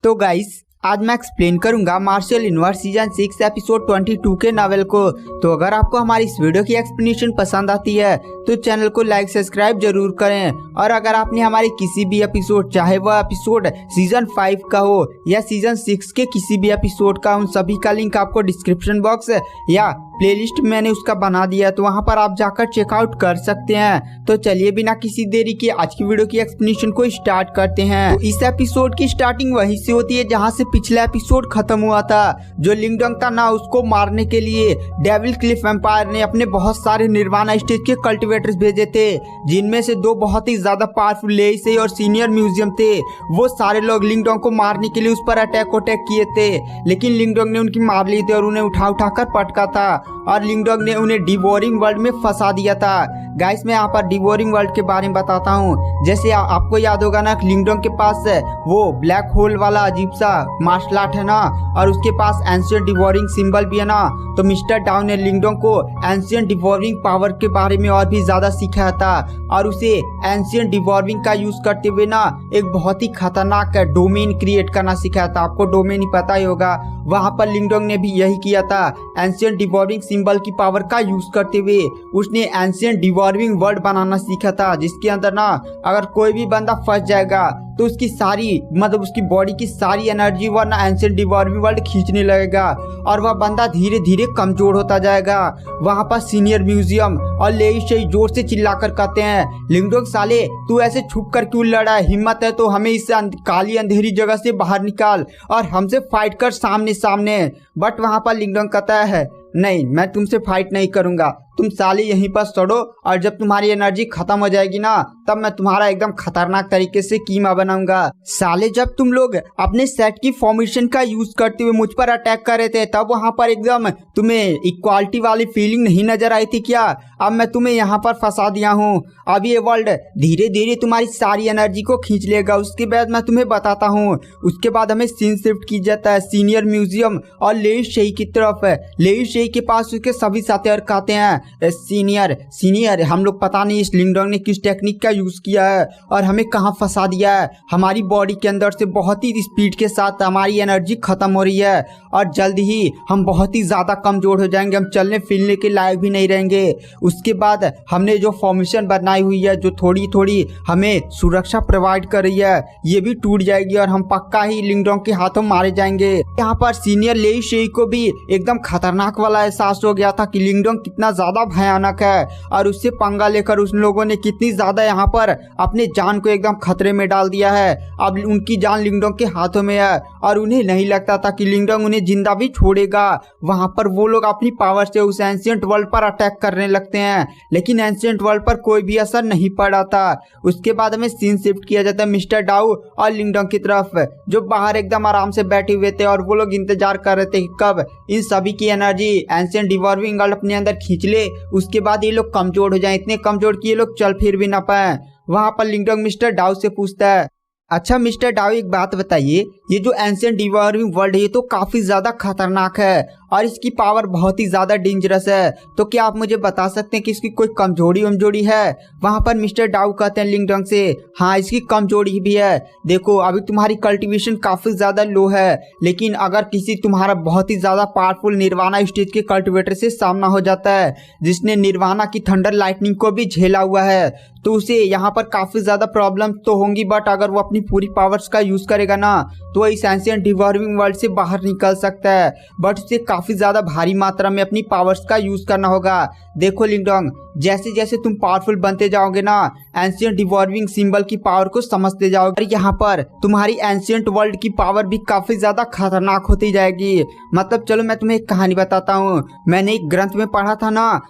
तो गाइस आज मैं एक्सप्लेन करूंगा मार्शल यूनिवर्स सीजन 6 एपिसोड 22 के नॉवेल को। तो अगर आपको हमारी इस वीडियो की एक्सप्लेनेशन पसंद आती है तो चैनल को लाइक सब्सक्राइब जरूर करें। और अगर आपने हमारे किसी भी एपिसोड, चाहे वह एपिसोड सीजन 5 का हो या सीजन 6 के किसी भी एपिसोड का, उन सभी का लिंक आपको डिस्क्रिप्शन बॉक्स या प्लेलिस्ट मैंने उसका बना दिया है, तो वहां पर आप जाकर चेकआउट कर सकते हैं। तो चलिए बिना किसी देरी के आज की वीडियो की एक्सप्लेनेशन को स्टार्ट करते हैं। तो इस एपिसोड की स्टार्टिंग वहीं से होती है जहां से पिछला एपिसोड खत्म हुआ था। जो लिंगडोंग था ना, उसको मारने के लिए डेविल क्लिफ एम्पायर ने अपने बहुत सारे निर्वाणा स्टेज के कल्टिवेटर्स भेजे थे, जिनमें से 2 बहुत ही ज्यादा पावरफुल लेई और सीनियर म्यूजियम थे। वो सारे लोग लिंगडोंग को मारने के लिए उस पर अटैक किए थे, लेकिन लिंगडोंग ने उनकी मार ली थी और उन्हें उठा कर पटका था और लिंगडोंग ने उन्हें डिवोरिंग वर्ल्ड में फंसा दिया था। गाइस मैं यहाँ पर डिवोरिंग वर्ल्ड के बारे में बताता हूँ। जैसे आपको याद होगा ना, लिंगडोंग के पास वो ब्लैक होल वाला अजीब सा मार्शल आर्ट है ना, और उसके पास एंशिएंट डिवोरिंग सिंबल भी है ना। तो मिस्टर डाउ ने लिंगडोंग को एंशिएंट डिवोरिंग पावर के बारे में और भी ज्यादा सिखाया था और उसे एंशिएंट डिवोरिंग का यूज करते हुए ना एक बहुत ही खतरनाक डोमेन क्रिएट करना सिखाया था। आपको डोमेन ही पता ही होगा, वहां पर लिंगडोंग ने भी यही किया था। एंशिएंट डिवोरिंग सिंबल की पावर का यूज करते हुए उसने एंशिएंट डिवोरिंग वर्ल्ड बनाना सीखा था, जिसके अंदर ना अगर कोई भी बंदा फंस जाएगा तो उसकी सारी उसकी बॉडी की सारी एनर्जी वह ना एंशिएंट डिवोरिंग वर्ल्ड खींचने लगेगा और वह बंदा धीरे धीरे कमजोर होता जाएगा। वहां पर सीनियर म्यूजियम और लेई शेई जोर से चिल्लाकर कहते हैं, लिंगडोंग साले तू ऐसे छुप कर क्यों लड़ा है? हिम्मत है तो हमें इस काली अंधेरी जगह से बाहर निकाल और हमसे फाइट कर सामने सामने। बट वहां पर लिंगडोंग कहता है, नहीं मैं तुमसे फाइट नहीं करूंगा, तुम साले यहीं पर सड़ो और जब तुम्हारी एनर्जी खत्म हो जाएगी ना तब मैं तुम्हारा एकदम खतरनाक तरीके से कीमा बनाऊंगा। साले जब तुम लोग अपने सेट की फॉर्मेशन का यूज करते हुए मुझ पर अटैक कर रहे थे तब वहां पर एकदम तुम्हें इक्वालिटी वाली फीलिंग नहीं नजर आई थी क्या? अब मैं तुम्हें यहाँ पर फंसा दिया हूँ। अब ये वर्ल्ड धीरे धीरे तुम्हारी सारी एनर्जी को खींच लेगा, उसके बाद मैं तुम्हें बताता हूँ। उसके बाद हमें सीन शिफ्ट की जाता है सीनियर म्यूजियम और लेई शेई की तरफ। लेई शेई के पास उसके सभी साथी और कहते हैं, सीनियर हम लोग पता नहीं इस लिंगडोंग ने किस टेक्निक का यूज किया है और हमें कहां फंसा दिया है। हमारी बॉडी के अंदर से बहुत ही स्पीड के साथ हमारी एनर्जी खत्म हो रही है और जल्द ही हम बहुत ही ज्यादा कमजोर हो जाएंगे, हम चलने फिरने के लायक भी नहीं रहेंगे। उसके बाद हमने जो फॉर्मेशन बनाई हुई है, जो थोड़ी थोड़ी हमें सुरक्षा प्रोवाइड कर रही है, ये भी टूट जाएगी और हम पक्का ही लिंगडोंग के हाथों मारे जाएंगे। यहाँ पर सीनियर लेई शेई को भी एकदम खतरनाक वाला एहसास हो गया था कि लिंगडोंग कितना ज्यादा भयानक है और उससे पंगा लेकर उन लोगों ने कितनी ज्यादा यहाँ पर अपने जान को एकदम खतरे में डाल दिया है। अब उनकी जान लिंगडोंग के हाथों में है और उन्हें नहीं लगता था कि लिंगडोंग उन्हें जिंदा भी छोड़ेगा। वहां पर वो लोग अपनी पावर से उस एंशिएंट वर्ल्ड पर अटैक करने लगते हैं, लेकिन एंशिएंट वर्ल्ड पर कोई भी असर नहीं पड़ा था। उसके बाद हमें सीन शिफ्ट किया जाता है मिस्टर डाउ और लिंगडोंग की तरफ, जो बाहर एकदम आराम से बैठे हुए थे और वो लोग इंतजार कर रहे थे कि कब इन सभी की एनर्जी एंशिएंट डिवॉर्विंग वर्ल्ड अपने अंदर खींच ले, उसके बाद ये लोग कमजोर हो जाएं, इतने कमजोर कि ये लोग चल फिर भी ना पाए। वहां पर लिंगडोंग मिस्टर डाउ से पूछता है, अच्छा मिस्टर डाउ एक बात बताइए, ये जो एंशिएंट डिवॉर्विंग वर्ल्ड है ये तो काफी ज्यादा खतरनाक है और इसकी पावर बहुत ही ज्यादा डेंजरस है, तो क्या आप मुझे बता सकते हैं कि इसकी कोई कमजोरी है? वहां पर मिस्टर डाउ कहते हैं लिंगडोंग से, हाँ इसकी कमजोरी भी है। देखो अभी तुम्हारी कल्टीवेशन काफी ज्यादा लो है, लेकिन अगर किसी तुम्हारा बहुत ही ज्यादा पावरफुल निर्वाणा स्टेज के कल्टिवेटर से सामना हो जाता है, जिसने निर्वाणा की थंडर लाइटनिंग को भी झेला हुआ है, तो उसे यहाँ पर काफी ज्यादा प्रॉब्लम तो होंगी, बट अगर वो अपनी पूरी पावर्स का यूज करेगा ना तो इस एंशिएंट डिवॉर्विंग वर्ल्ड से बाहर निकल सकता है। बट उसे काफी ज्यादा भारी मात्रा में अपनी पावर्स का यूज करना होगा। देखो लिंगडोंग, जैसे जैसे तुम पावरफुल बनते जाओगे ना, एंशिएंट डिवॉर्विंग सिंबल की पावर को समझते जाओगे और यहाँ पर तुम्हारी एंशिएंट वर्ल्ड की पावर भी काफी ज्यादा खतरनाक होती जाएगी। मतलब चलो मैं तुम्हें एक कहानी बताता हूँ। मैंने एक ग्रंथ में पढ़ा था ना,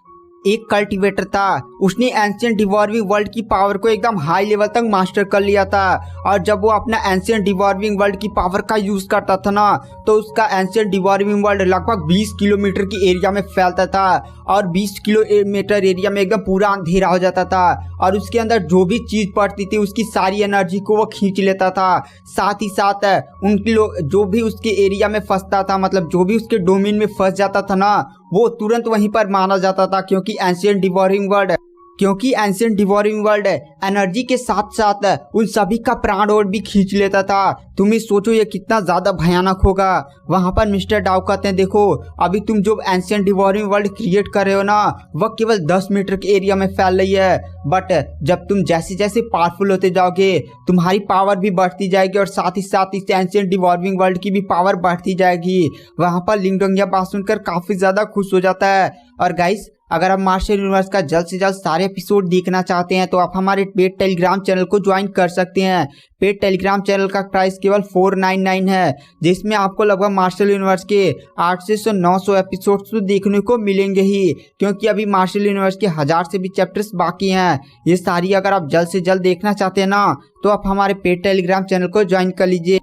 एक कल्टिवेटर था, उसने एंशिएंट डिवॉर्विंग वर्ल्ड की पावर को एकदम हाई लेवल तक मास्टर कर लिया था और जब वो अपना एंशिएंट डिवॉर्विंग वर्ल्ड की पावर का यूज करता था ना तो उसका एंशिएंट डिवॉर्विंग वर्ल्ड लगभग 20 किलोमीटर की एरिया में फैलता था और 20 किलोमीटर एरिया में एकदम पूरा अंधेरा हो जाता था और उसके अंदर जो भी चीज पड़ती थी उसकी सारी एनर्जी को वो खींच लेता था। साथ ही साथ उनके लोग जो भी उसके एरिया में फंसता था, मतलब जो भी उसके डोमेन में फंस जाता था ना, वो तुरंत वहीं पर माना जाता था, क्योंकि एंशिएंट डिवॉर्विंग वर्ल्ड क्योंकि एंशिएंट डिवोरिंग वर्ल्ड एनर्जी के साथ साथ उन सभी का प्राण और भी खींच लेता था। तुम ही सोचो ये कितना ज्यादा भयानक होगा। वहां पर मिस्टर डाउ कहते हैं देखो अभी तुम जो एंशिएंट डिवोरिंग वर्ल्ड क्रिएट कर रहे हो ना वह केवल 10 मीटर के एरिया में फैल रही है, बट जब तुम जैसे जैसे पावरफुल होते जाओगे तुम्हारी पावर भी बढ़ती जाएगी और साथ ही साथ इस एंशिएंट डिवोरिंग वर्ल्ड की भी पावर बढ़ती जाएगी। वहां पर लिंगडोंग यह बात सुनकर काफी ज्यादा खुश हो जाता है। और गाइस अगर आप मार्शल यूनिवर्स का जल्द से जल्द सारे एपिसोड देखना चाहते हैं तो आप हमारे पेड टेलीग्राम चैनल को ज्वाइन कर सकते हैं। पेड टेलीग्राम चैनल का प्राइस केवल 499 है, जिसमें आपको लगभग मार्शल यूनिवर्स के 800 से 900 एपिसोड्स तो देखने को मिलेंगे ही, क्योंकि अभी मार्शल यूनिवर्स के 1000 से भी चैप्टर्स बाकी हैं। ये सारी अगर आप जल्द से जल्द देखना चाहते हैं ना तो आप हमारे पेड टेलीग्राम चैनल को ज्वाइन कर लीजिए।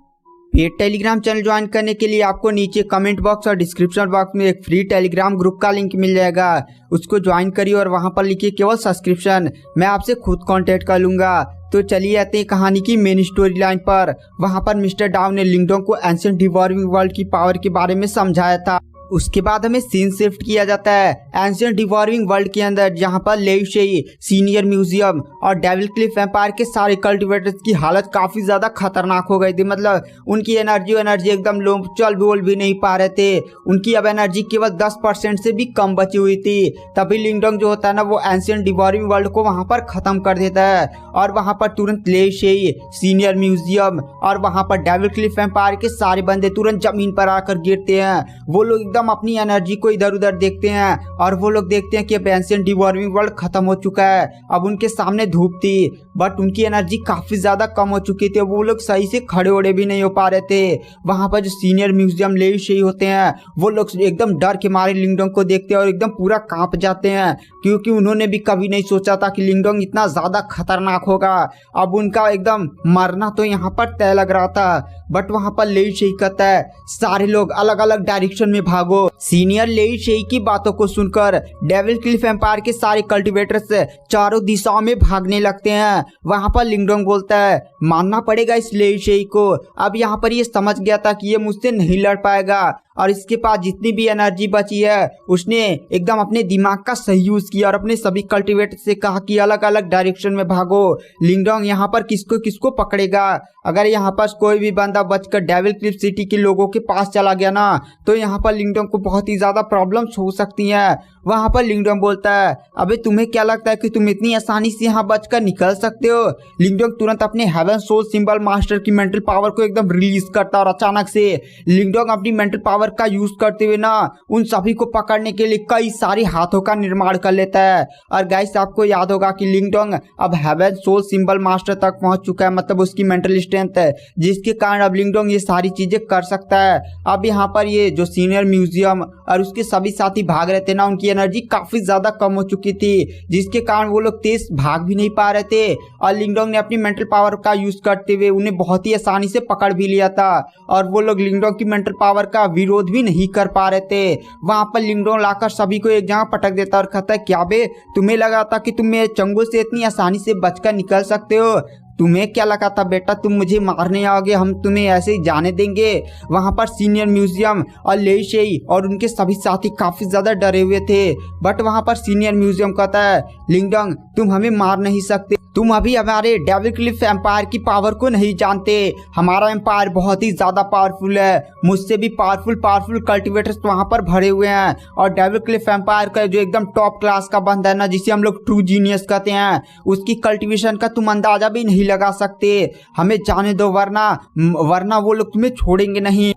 पेड टेलीग्राम चैनल ज्वाइन करने के लिए आपको नीचे कमेंट बॉक्स और डिस्क्रिप्शन बॉक्स में एक फ्री टेलीग्राम ग्रुप का लिंक मिल जाएगा, उसको ज्वाइन करिए और वहां पर लिखिए केवल सब्सक्रिप्शन, मैं आपसे खुद कांटेक्ट कर लूंगा। तो चलिए आते हैं कहानी की मेन स्टोरी लाइन पर। वहां पर मिस्टर डाउ ने लिंगडोंग को एंशिएंट डिवोरिंग वर्ल्ड की पावर के बारे में समझाया था। उसके बाद हमें सीन शिफ्ट किया जाता है एंशिएंट डिवोरिंग वर्ल्ड के अंदर, जहां पर लेई शेई सीनियर म्यूजियम और डेविल क्लिफ एम्पायर के सारे कल्टिवेटर्स की हालत काफी ज्यादा खतरनाक हो गई थी। मतलब उनकी एनर्जी एकदम लो, चल बोल भी नहीं पा रहे थे। उनकी अब एनर्जी केवल 10% से भी कम बची हुई थी। तभी लिंगडोंग जो होता है ना वो एंशिएंट डिवोरिंग वर्ल्ड को वहां पर खत्म कर देता है और वहां पर तुरंत लेई शेई सीनियर म्यूजियम और वहां पर डेविल क्लिफ एम्पायर के सारे बंदे तुरंत जमीन पर आकर गिरते हैं। वो लोग अपनी एनर्जी को इधर उधर देखते हैं और वो लोग देखते हैं कि अब एंशिएंट डिवोरिंग वर्ल्ड खत्म हो चुका है। अब उनके सामने धूप थी बट उनकी एनर्जी काफी ज्यादा कम हो चुकी थी, वो लोग सही से खड़े उड़े भी नहीं हो पा रहे थे। वहां पर जो सीनियर म्यूजियम लेई शेई होते हैं वो लोग एकदम डर के मारे लिंगडोंग को देखते हैं और एकदम पूरा कांप जाते हैं, क्योंकि उन्होंने भी कभी नहीं सोचा था कि लिंगडोंग इतना ज्यादा खतरनाक होगा। अब उनका एकदम मरना तो यहाँ पर तय लग रहा था। बट वहां पर लेई शेई कहता है सारे लोग अलग अलग डायरेक्शन में भागो। सीनियर लेई शेई की बातों को सुनकर डेविल क्लिफ एम्पायर के सारे कल्टिवेटर्स चारों दिशाओं में भागने लगते हैं। वहां पर लिंगडोंग बोलता है मानना पड़ेगा इस लेई शेई को, अब यहाँ पर ये समझ गया था कि ये मुझसे नहीं लड़ पाएगा और इसके पास जितनी भी एनर्जी बची है उसने एकदम अपने दिमाग का सही यूज किया और अपने सभी कल्टिवेटर से कहा कि अलग अलग डायरेक्शन में भागो। लिंगडोंग यहाँ पर किसको किसको पकड़ेगा? अगर यहाँ पर कोई भी बंदा बचकर डेविल क्लिफ सिटी के लोगों के पास चला गया ना तो यहाँ पर लिंगडोंग को बहुत ही ज्यादा प्रॉब्लम्स हो सकती हैं। वहां पर लिंगडोंग बोलता है अबे तुम्हें क्या लगता है कि तुम इतनी आसानी से यहाँ बचकर निकल सकते हो? लिंगडोंग तुरंत अपने हेवन सोल सिंबल मास्टर की मेंटल पावर को एकदम रिलीज करता और अचानक से लिंगडोंग अपनी मेंटल पावर का यूज करते हुए ना उन सभी को पकड़ने के लिए कई सारे हाथों का निर्माण कर लेता है। और गाइस आपको याद होगा कि लिंगडोंग अब हेवन सोल सिंबल मास्टर तक पहुंच चुका है, मतलब उसकी मेंटल स्ट्रेंथ है, जिसके कारण अब लिंगडोंग ये सारी चीजें कर सकता है। अब यहाँ पर ये जो सीनियर म्यूजियम और उसके सभी साथी भाग रहे थे ना उनकी एनर्जी काफी ज्यादा कम हो चुकी थी, जिसके कारण वो लोग तेज भाग भी नहीं पा रहे थे और लिंगडोंग ने अपनी मेंटल पावर का यूज करते हुए उन्हें बहुत ही आसानी से पकड़ भी लिया था और वो लोग लिंगडोंग की मेंटल पावर का विरोध भी नहीं कर पा रहे थे। वहां पर लिंगडोंग लाकर सभी को एक जगह पटक देता और कहता है क्या बे तुम्हें लगा था कि तुम मेरे चंगुल से इतनी आसानी से बचकर निकल सकते हो? तुम्हें क्या लगा था बेटा तुम मुझे मारने आओगे, हम तुम्हें ऐसे ही जाने देंगे? वहां पर सीनियर म्यूजियम और लेई शेई और उनके सभी साथी काफी ज्यादा डरे हुए थे। बट वहां पर सीनियर म्यूजियम कहता है लिंगडोंग तुम हमें मार नहीं सकते, तुम अभी हमारे डेविल क्लिफ एम्पायर की पावर को नहीं जानते। हमारा एम्पायर बहुत ही ज्यादा पावरफुल है, मुझसे भी पावरफुल कल्टिवेटर्स वहां पर भरे हुए हैं और डेविल क्लिफ एम्पायर का जो एकदम टॉप क्लास का बंदा है ना जिसे हम लोग ट्रू जीनियस कहते हैं, उसकी कल्टिवेशन का तुम अंदाजा भी नहीं लगा सकते। हमें जाने दो वरना वो लोग तुम्हें छोड़ेंगे नहीं।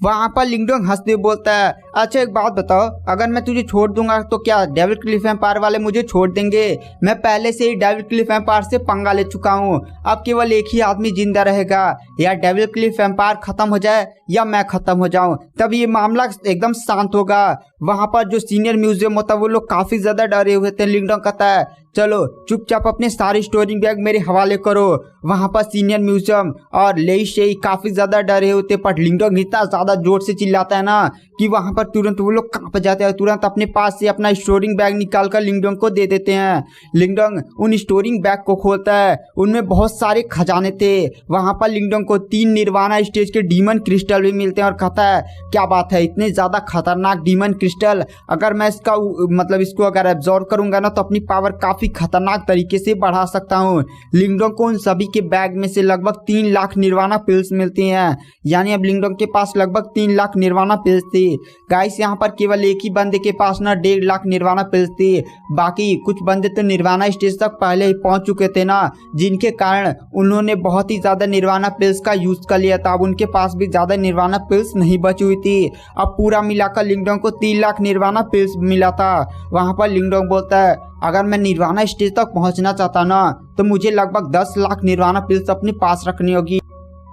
वहां पर लिंगडोंग हंसते बोलता है अच्छा एक बात बताओ, अगर मैं तुझे छोड़ दूंगा तो क्या डेविल क्लिफ एम्पायर वाले मुझे छोड़ देंगे? मैं पहले से ही डेविल क्लिफ एम्पायर से पंगा ले चुका हूँ, अब केवल एक ही आदमी जिंदा रहेगा, या डेविल क्लिफ एम्पायर खत्म हो जाए या मैं खत्म हो जाऊं, तब ये मामला एकदम शांत होगा। वहां पर जो सीनियर म्यूजियम होता है वो लोग काफी ज्यादा डरे हुए थे। लिंगडोंग कहता है चलो चुपचाप अपने सारे स्टोरिंग बैग मेरे हवाले करो। वहां पर सीनियर म्यूजियम और लेई शेई काफी ज्यादा डरे होते, पर लिंगडोंग इतना ज्यादा जोर से चिल्लाता है ना कि वहां पर तुरंत वो लोग कांप जाते हैं, तुरंत अपने पास से अपना स्टोरिंग बैग निकालकर लिंगडोंग को दे देते हैं। लिंगडोंग उन स्टोरिंग बैग को खोलता है, उनमें बहुत सारे खजाने थे। वहां पर लिंगडोंग को 3 निर्वाणा स्टेज के डीमन क्रिस्टल भी मिलते हैं और कहता है क्या बात है, इतने ज्यादा खतरनाक डीमन क्रिस्टल, अगर मैं इसका मतलब इसको अगर एब्जॉर्ब करूंगा ना तो अपनी पावर काफी खतरनाक तरीके से बढ़ा सकता हूँ। लिंगडोंग को उन सभी के बैग में से लगभग 3 लाख निर्वाणा पिल्स मिलती हैं, यानी अब लिंगडोंग के पास लगभग 3 लाख निर्वाणा पिल्स थी। गाइस यहाँ पर केवल एक ही बंदे के पास ना 1.5 लाख निर्वाणा पिल्स थी, बाकी कुछ बंदे तो निर्वाणा स्टेज तक पहले ही पहुंच चुके थे ना, जिनके कारण उन्होंने बहुत ही ज्यादा निर्वाणा पिल्स का यूज कर लिया था। अब उनके पास भी ज्यादा निर्वाणा पिल्स नहीं बची हुई थी। अब पूरा मिलाकर लिंगडोंग को 3 लाख निर्वाणा पिल्स मिला था। वहां पर लिंगडोंग बोलता है अगर मैं निर्वाणा स्टेज तक पहुंचना चाहता ना तो मुझे लगभग 10 लाख निर्वाणा पिल्स अपने पास रखनी होगी,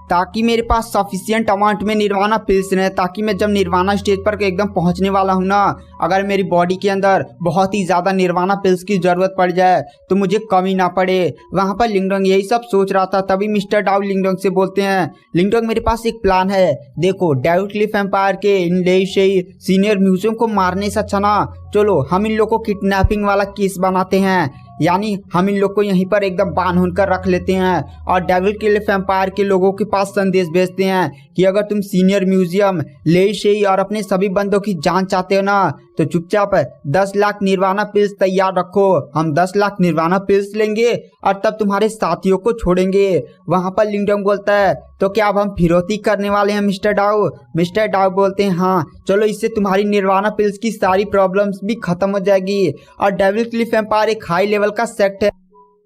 ताकि मेरे पास सफिशिएंट अमाउंट में निर्वाणा पिल्स रहे, ताकि मैं जब निर्वाणा स्टेज पर एकदम पहुंचने वाला हूं ना, अगर मेरी बॉडी के अंदर बहुत ही ज़्यादा निर्वाणा पिल्स की ज़रूरत पड़ जाए तो मुझे कमी ना पड़े। वहां पर लिंगडोंग यही सब सोच रहा था, तभी मिस्टर डाउ लिंगडोंग से बोलते हैं लिंगडोंग मेरे पास एक प्लान है, देखो डेविड क्लिफ एम्पायर के इन सीनियर म्यूजियम को मारने से अच्छा ना चलो हम इन लोग को किडनैपिंग वाला केस बनाते हैं, यानी हम इन लोग को यहीं पर एकदम बांध कर रख लेते हैं और डेविल क्लिफ एम्पायर के लोगों के पास संदेश भेजते हैं कि अगर तुम सीनियर म्यूजियम लेई और अपने सभी बंदों की जान चाहते हो ना तो चुपचाप 10 लाख निर्वाणा पिल्स तैयार रखो, हम 10 लाख निर्वाणा पिल्स लेंगे और तब तुम्हारे साथियों को छोड़ेंगे। वहां पर लिंगडोंग बोलता है तो क्या अब हम फिरौती करने वाले हैं मिस्टर डाउ? मिस्टर डाउ बोलते हैं हाँ चलो, इससे तुम्हारी निर्वाणा पिल्स की सारी प्रॉब्लम्स भी खत्म हो जाएगी। और डेविल क्लिफ एम्पायर एक हाई लेवल का सेक्ट है,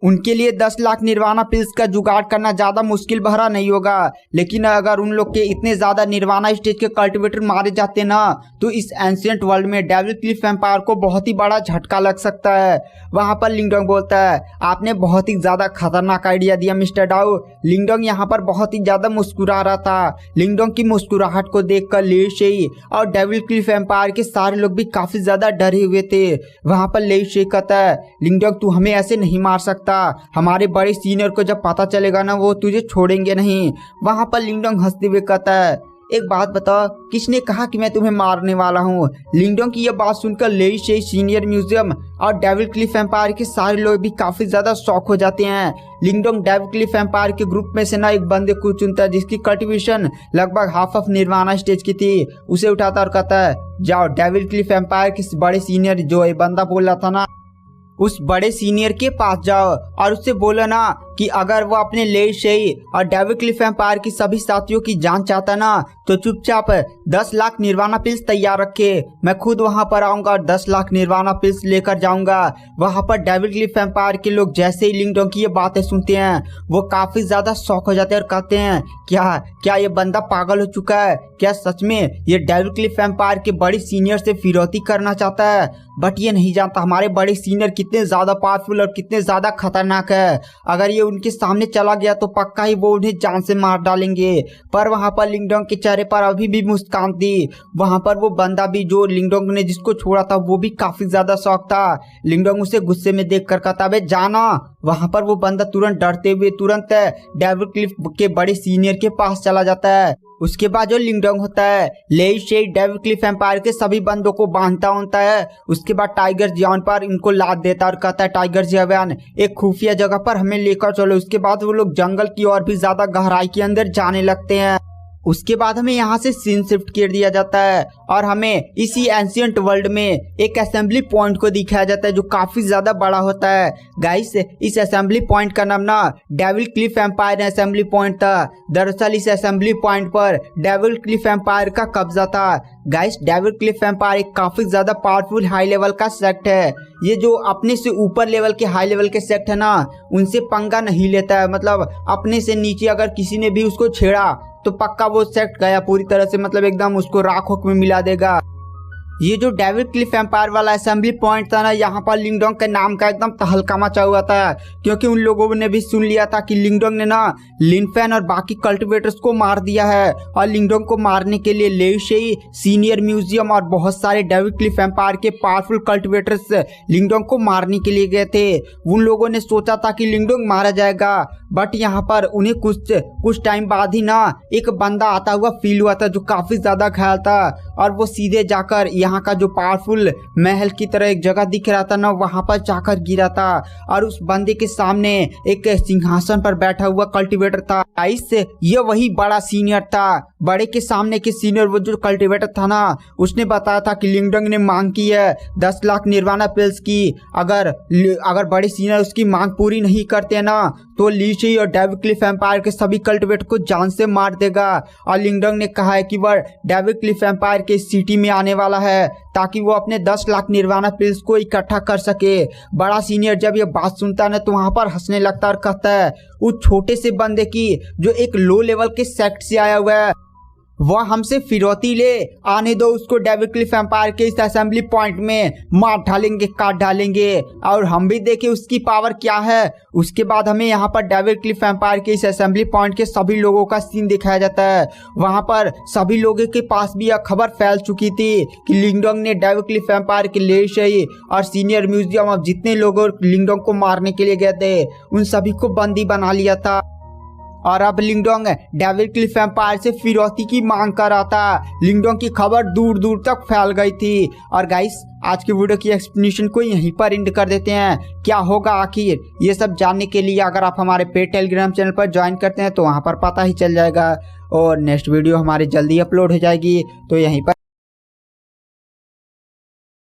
उनके लिए 10 लाख निर्वाणा पिल्स का जुगाड़ करना ज़्यादा मुश्किल भरा नहीं होगा, लेकिन अगर उन लोग के इतने ज़्यादा निर्वाणा स्टेज के कल्टिवेटर मारे जाते ना तो इस एंशिएंट वर्ल्ड में डेविल क्लिफ एम्पायर को बहुत ही बड़ा झटका लग सकता है। वहाँ पर लिंगडोंग बोलता है आपने बहुत ही ज़्यादा खतरनाक आइडिया दिया मिस्टर डाउ। लिंगडोंग यहाँ पर बहुत ही ज़्यादा मुस्कुरा रहा था। लिंगडोंग की मुस्कुराहट को देख कर ले शेई और डेविल क्लिफ एम्पायर के सारे लोग भी काफ़ी ज़्यादा डरे हुए थे। वहाँ पर ले शेई कहता है लिंगडोंग तू हमें ऐसे नहीं मार सकता, हमारे बड़े सीनियर को जब पता चलेगा ना वो तुझे छोड़ेंगे नहीं। वहां पर लिंगडोंग हंसते हुए कहता है एक बात बताओ, किसने कहा कि मैं तुम्हें मारने वाला हूँ? लिंगडोंग की यह बात सुनकर लेई शेई सीनियर म्यूजियम और डेविल क्लिफ एम्पायर के सारे लोग भी काफी ज्यादा शॉक हो जाते हैं। लिंगडोंग डेविल क्लिफ एम्पायर के ग्रुप में से ना एक बंदे को चुनता है जिसकी कल्टिवेशन लगभग हाफ ऑफ निर्वाणा स्टेज की थी, उसे उठाता और कहता है जाओ डेविल क्लिफ एम्पायर के बड़े सीनियर जो ये बंदा बोल रहा था ना उस बड़े सीनियर के पास जाओ और उससे बोलो ना कि अगर वो अपने ले शेई और डेविल क्लिफ एम्पायर की सभी साथियों की जान चाहता ना तो चुपचाप 10 लाख निर्वाणा पिल्स तैयार रखे, मैं खुद वहां पर आऊंगा और 10 लाख निर्वाणा पिल्स लेकर जाऊंगा। वहां पर डेविल क्लिफ एम्पायर के लोग जैसे ही लिंगडोंग की ये बातें सुनते हैं वो काफी ज्यादा शॉक हो जाते हैं और कहते हैं क्या ये बंदा पागल हो चुका है? क्या सच में ये डेविल क्लिफ एम्पायर के बड़े सीनियर से फिरौती करना चाहता है? बट ये नहीं जानता हमारे बड़े सीनियर कितने ज्यादा पावरफुल और कितने ज्यादा खतरनाक है। अगर ये उनके सामने चला गया तो पक्का ही वो उन्हें जान से मार डालेंगे। पर वहां पर लिंगडोंग के चेहरे पर अभी भी मुस्कान थी। वहां पर वो बंदा भी जो लिंगडोंग ने जिसको छोड़ा था वो भी काफी ज्यादा शौक था। लिंगडोंग उसे गुस्से में देख कर कहता बे जाना। वहां पर वो बंदा तुरंत डरते हुए तुरंत डेविल क्लिफ के बड़े सीनियर के पास चला जाता है। उसके बाद जो लिंगडोंग होता है लेई शेई डेविल क्लिफ एम्पायर के सभी बंदों को बांधता होता है। उसके बाद टाइगर जियान पर इनको लाद देता और कहता है टाइगर जियान एक खुफिया जगह पर हमें लेकर चलो। उसके बाद वो लोग जंगल की और भी ज्यादा गहराई के अंदर जाने लगते हैं। उसके बाद हमें यहाँ से सीन शिफ्ट कर दिया जाता है और हमें इसी एंशिएंट वर्ल्ड में एक असेंबली पॉइंट को दिखाया जाता है जो काफी ज्यादा बड़ा होता है। गाइस इस असेंबली पॉइंट का नाम ना Devil Cliff Empire assembly point था। दरअसल इस असेंबली पॉइंट पर डेविल क्लिफ एम्पायर का कब्जा था। गाइस डेविल क्लिफ एम्पायर एक काफी ज्यादा पावरफुल हाई लेवल का सेक्ट है। ये जो अपने से ऊपर लेवल के हाई लेवल के सेक्ट है ना उनसे पंगा नहीं लेता है, मतलब अपने से नीचे अगर किसी ने भी उसको छेड़ा तो पक्का वो सेक्ट गया पूरी तरह से, मतलब एकदम उसको राखों में मिला देगा। ये जो डेविल क्लिफ एम्पायर वाला असेंबली पॉइंट था ना, यहाँ पर लिंगडोंग के नाम का एकदम तहलका मचा हुआ था, क्योंकि उन लोगों ने भी सुन लिया था कि लिंगडोंग ने ना लिनफेन और बाकी कल्टिवेटर्स को मार दिया है। और लिंगडोंग को मारने के लिए लेशेई सीनियर म्यूजियम और बहुत सारे डेविल क्लिफ एम्पायर के पावरफुल कल्टिवेटर्स लिंगडोंग को मारने के लिए गए थे। उन लोगों ने सोचा था कि लिंगडोंग मारा जाएगा, बट यहाँ पर उन्हें कुछ टाइम बाद ही ना एक बंदा आता हुआ फील हुआ था जो काफी ज्यादा घायल था, और वो सीधे जाकर यहाँ का जो पावरफुल महल की तरह एक जगह दिख रहा था ना, वहां पर जाकर गिरा था। और उस बंदे के सामने एक सिंहासन पर बैठा हुआ कल्टिवेटर था। इससे ये वही बड़ा सीनियर था। बड़े के सामने के सीनियर वो जो कल्टिवेटर था ना, उसने बताया था कि लिंगडोंग ने मांग की है 10 लाख निर्वाणा पिल्स की। अगर बड़े सीनियर उसकी मांग पूरी नहीं करते ना, तो लीशी और डेविल क्लिफ एम्पायर के सभी कल्टिवेटर को जान से मार देगा। और लिंगडोंग ने कहा है कि वह डेविल क्लिफ एम्पायर के सिटी में आने वाला है ताकि वो अपने 10 लाख निर्वाणा पिल्स को इकट्ठा कर सके। बड़ा सीनियर जब ये बात सुनता है ना, तो वहां पर हंसने लगता और कहता है उस छोटे से बंदे की जो एक लो लेवल के सेक्ट से आया हुआ है, वह हमसे फिरौती ले, आने दो उसको डेविल क्लिफ एम्पायर के इस असेंबली पॉइंट में, मार डालेंगे, काट डालेंगे, और हम भी देखें उसकी पावर क्या है। उसके बाद हमें यहाँ पर डेविल क्लिफ एम्पायर के इस असेंबली पॉइंट के सभी लोगों का सीन दिखाया जाता है। वहाँ पर सभी लोगों के पास भी यह खबर फैल चुकी थी कि लिंगडोंग ने डेविल क्लिफ एम्पायर के लेशेई और सीनियर म्यूजियम और जितने लोग लिंगडोंग को मारने के लिए गए थे, उन सभी को बंदी बना लिया था। और अब लिंगडोंग डेविल क्लिफ एम्पायर से फिरौती की मांग कर रहा था। लिंगडोंग की खबर दूर दूर तक फैल गई थी। और गाइस, आज की वीडियो की एक्सप्लेनेशन को यहीं पर एंड कर देते हैं। क्या होगा आखिर, ये सब जानने के लिए अगर आप हमारे पेड टेलीग्राम चैनल पर ज्वाइन करते हैं तो वहाँ पर पता ही चल जाएगा। और नेक्स्ट वीडियो हमारी जल्दी अपलोड हो जाएगी, तो यहीं पर